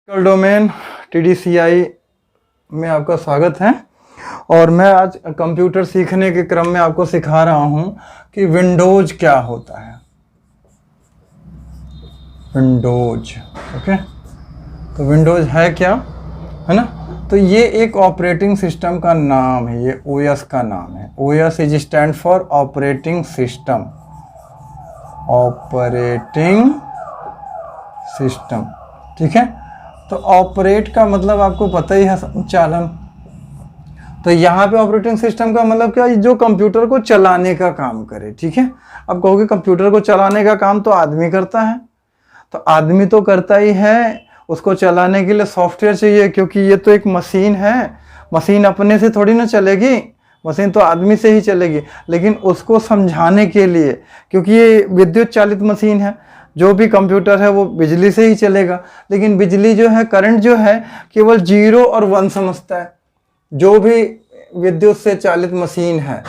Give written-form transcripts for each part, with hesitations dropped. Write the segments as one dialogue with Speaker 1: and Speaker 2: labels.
Speaker 1: Domain TDCI में आपका स्वागत है। और मैं आज कंप्यूटर सीखने के क्रम में आपको सिखा रहा हूं कि विंडोज क्या होता है। विंडोज, ओके, तो विंडोज है क्या, है ना। तो ये एक ऑपरेटिंग सिस्टम का नाम है, ये OS का नाम है। OS is stand for operating system, operating system, ठीक है। तो ऑपरेट का मतलब आपको पता ही है, संचालन। तो यहाँ पे ऑपरेटिंग सिस्टम का मतलब क्या, जो कंप्यूटर को चलाने का काम करे, ठीक है। अब कहोगे कंप्यूटर को चलाने का काम तो आदमी करता है, तो आदमी तो करता ही है, उसको चलाने के लिए सॉफ्टवेयर चाहिए, क्योंकि ये तो एक मशीन है। मशीन अपने से थोड़ी ना चलेगी, मशीन तो आदमी से ही चलेगी। लेकिन उसको समझाने के लिए, क्योंकि ये विद्युत चालित मशीन है, जो भी कंप्यूटर है वो बिजली से ही चलेगा। लेकिन बिजली जो है, करंट जो है, केवल 0 और 1 समझता है, जो भी विद्युत से चालित मशीन है।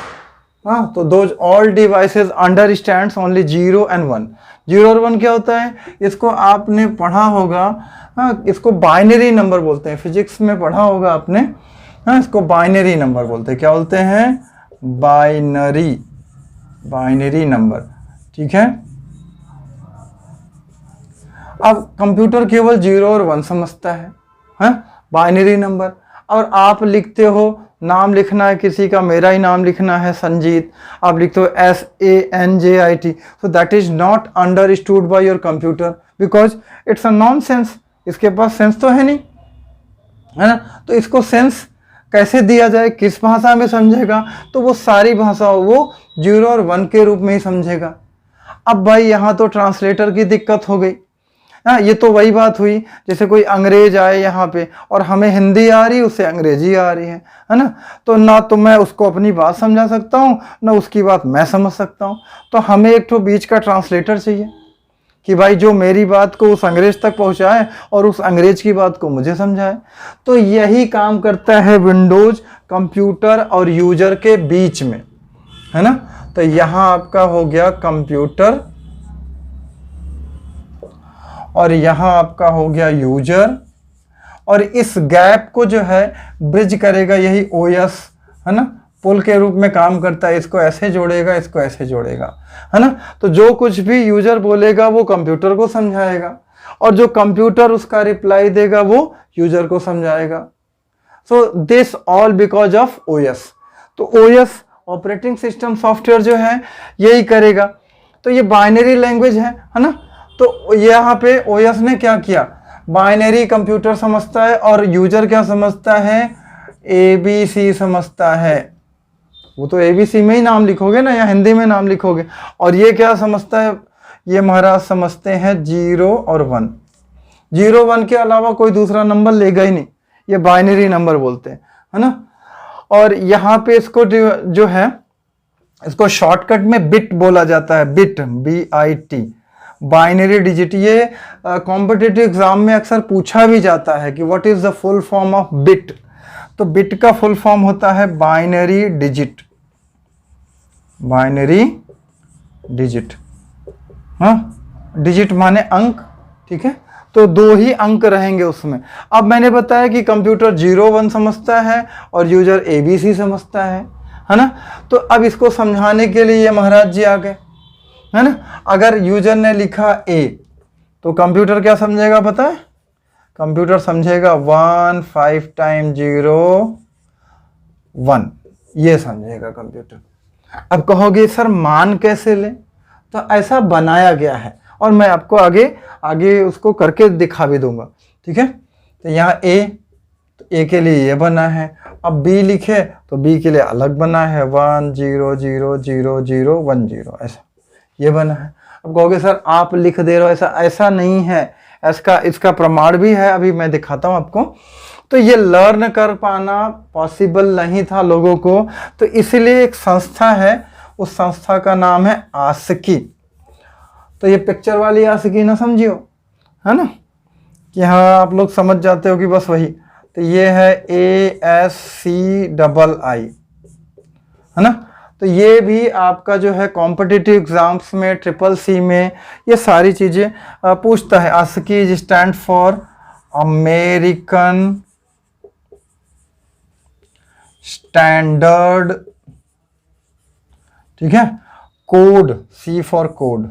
Speaker 1: हाँ, तो those all devices understands only 0 and 1। 0 और 1 क्या होता है, इसको आपने पढ़ा होगा। हाँ, इसको बाइनरी नंबर बोलते हैं, फिजिक्स में पढ़ा होगा आपने। हाँ, इसको बाइनरी नंबर बोलते हैं। क्या बोलते हैं? बाइनरी नंबर, ठीक है। अब कंप्यूटर केवल 0 और 1 समझता है, बाइनरी नंबर। और आप लिखते हो, नाम लिखना है किसी का, मेरा ही नाम लिखना है संजीत, आप लिखते हो SANJIT, so that is not understood by your computer because it's a nonsense। इसके पास सेंस तो है नहीं, है ना। तो इसको सेंस कैसे दिया जाए, किस भाषा में समझेगा, तो वो सारी भाषाओं वो 0 और 1 के रूप में ही समझेगा। अब भाई यहाँ तो ट्रांसलेटर की दिक्कत हो गई। हाँ, ये तो वही बात हुई जैसे कोई अंग्रेज आए यहाँ पे और हमें हिंदी आ रही, उसे अंग्रेजी आ रही है ना। तो ना तो मैं उसको अपनी बात समझा सकता हूँ, ना उसकी बात मैं समझ सकता हूँ। तो हमें एक तो बीच का ट्रांसलेटर चाहिए कि भाई जो मेरी बात को उस अंग्रेज तक पहुँचाए और उस अंग्रेज की बात को मुझे समझाए। तो यही काम करता है विंडोज कंप्यूटर और यूजर के बीच में, है ना। तो यहाँ आपका हो गया कंप्यूटर और यहाँ आपका हो गया यूजर, और इस गैप को जो है ब्रिज करेगा यही OS, है ना। पुल के रूप में काम करता है, इसको ऐसे जोड़ेगा, इसको ऐसे जोड़ेगा, है ना। तो जो कुछ भी यूजर बोलेगा वो कंप्यूटर को समझाएगा, और जो कंप्यूटर उसका रिप्लाई देगा वो यूजर को समझाएगा। So this all because of OS। तो OS ऑपरेटिंग सिस्टम सॉफ्टवेयर जो है यही करेगा। तो ये बाइनरी लैंग्वेज है ना। तो यहाँ पे OS ने क्या किया, बाइनरी कंप्यूटर समझता है और यूजर क्या समझता है, ABC समझता है। वो तो ABC में ही नाम लिखोगे ना, या हिंदी में नाम लिखोगे। और ये क्या समझता है, ये महाराज समझते हैं 0 और 1। 0 1 के अलावा कोई दूसरा नंबर लेगा ही नहीं, ये बाइनरी नंबर बोलते हैं, है ना। और यहाँ पे इसको जो है, इसको शॉर्टकट में बिट बोला जाता है, बिट, BIT, बाइनरी डिजिट। ये कॉम्पिटिटिव एग्जाम में अक्सर पूछा भी जाता है कि what is the full form of bit. तो बिट का फुल फॉर्म होता है बाइनरी डिजिट, बाइनरी डिजिट। हाँ, डिजिट माने अंक, ठीक है। तो 2 ही अंक रहेंगे उसमें। अब मैंने बताया कि कंप्यूटर 0 1 समझता है और यूजर ABC समझता है ना। तो अब इसको समझाने के लिए ये महाराज जी आ गए, है ना। अगर यूजर ने लिखा A, तो कंप्यूटर क्या समझेगा पता है, कंप्यूटर समझेगा 1 5 टाइम 0 1, ये समझेगा कंप्यूटर। अब कहोगे सर मान कैसे ले, तो ऐसा बनाया गया है और मैं आपको आगे उसको करके दिखा भी दूंगा, ठीक है। तो यहाँ A, तो A के लिए ये बना है। अब B लिखे तो B के लिए अलग बना है, 1 0 0 0 0 1 0, ऐसा ये बना है। अब कहोगे सर आप लिख दे रहे हो, ऐसा नहीं है, इसका प्रमाण भी है, अभी मैं दिखाता हूं आपको। तो ये लर्न कर पाना पॉसिबल नहीं था लोगों को, तो इसलिए एक संस्था है, उस संस्था का नाम है ASCII। तो ये पिक्चर वाली ASCII ना समझियो, है ना, कि हाँ आप लोग समझ जाते हो कि बस वही। तो ये है ASCII, है ना। तो ये भी आपका जो है कॉम्पिटिटिव एग्जाम्स में, CCC में ये सारी चीज़ें पूछता है। ASCII stand for American standard, ठीक है, code, C for code,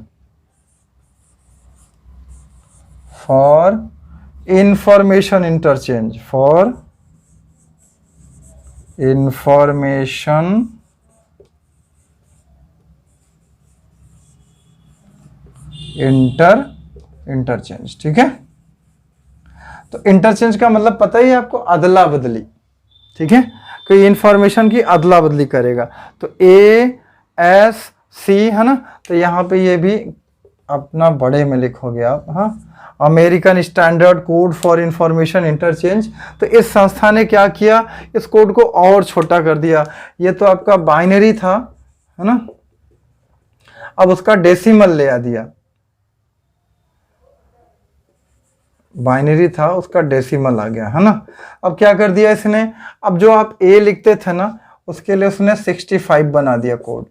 Speaker 1: for information interchange, for information interchange, ठीक है। तो इंटरचेंज का मतलब पता ही है आपको, अदला बदली, ठीक है, कोई इंफॉर्मेशन की अदला बदली करेगा। तो ASC है ना, तो यहाँ पे ये भी अपना बड़े में लिखोगे आप, हाँ, American standard code for information interchange. तो इस संस्था ने क्या किया, इस कोड को और छोटा कर दिया। ये तो आपका बाइनरी था, है ना, अब उसका डेसिमल ले आ दिया, बाइनरी था उसका डेसिमल आ गया, है ना। अब क्या कर दिया इसने, अब जो आप A लिखते थे ना, उसके लिए उसने 65 बना दिया कोड,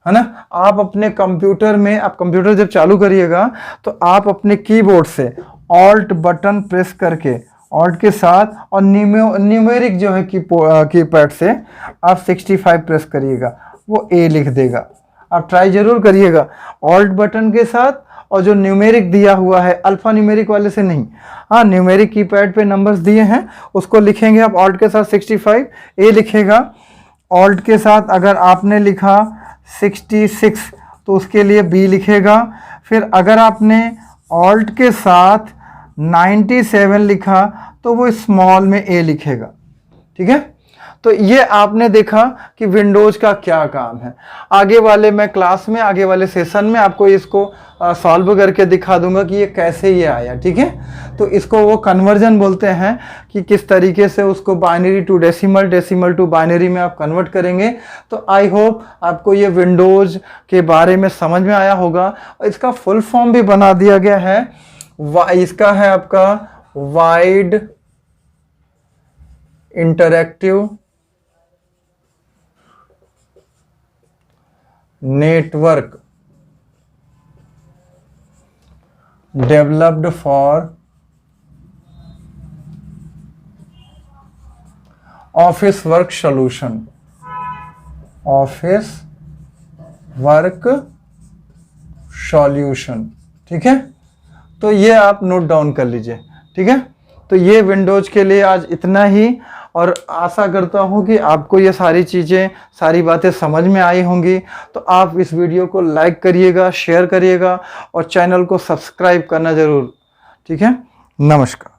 Speaker 1: है ना। आप अपने कंप्यूटर में, आप कंप्यूटर जब चालू करिएगा तो आप अपने कीबोर्ड से ऑल्ट बटन प्रेस करके, ऑल्ट के साथ और न्यूमेरिक जो है कीपैड से आप 65 प्रेस करिएगा, वो A लिख देगा। आप ट्राई जरूर करिएगा ऑल्ट बटन के साथ, और जो न्यूमेरिक दिया हुआ है, अल्फा न्यूमेरिक वाले से नहीं, हाँ, न्यूमेरिक कीपैड पे नंबर्स दिए हैं उसको लिखेंगे आप ऑल्ट के साथ 65, A लिखेगा। ऑल्ट के साथ अगर आपने लिखा 66 तो उसके लिए B लिखेगा। फिर अगर आपने ऑल्ट के साथ 97 लिखा तो वो स्मॉल में A लिखेगा, ठीक है। तो ये आपने देखा कि विंडोज का क्या काम है। आगे वाले मैं क्लास में, आगे वाले सेशन में आपको इसको सॉल्व करके दिखा दूंगा कि ये कैसे ये आया, ठीक है। तो इसको वो कन्वर्जन बोलते हैं कि किस तरीके से उसको binary to decimal, decimal to binary में आप कन्वर्ट करेंगे। तो आई होप आपको ये विंडोज के बारे में समझ में आया होगा। इसका फुल फॉर्म भी बना दिया गया है, इसका है आपका wide interactive network developed for office work solution, office work solution, ठीक है। तो ये आप नोट डाउन कर लीजिए, ठीक है। तो ये विंडोज के लिए आज इतना ही, और आशा करता हूँ कि आपको ये सारी चीज़ें, सारी बातें समझ में आई होंगी। तो आप इस वीडियो को लाइक करिएगा, शेयर करिएगा और चैनल को सब्सक्राइब करना ज़रूर, ठीक है। नमस्कार।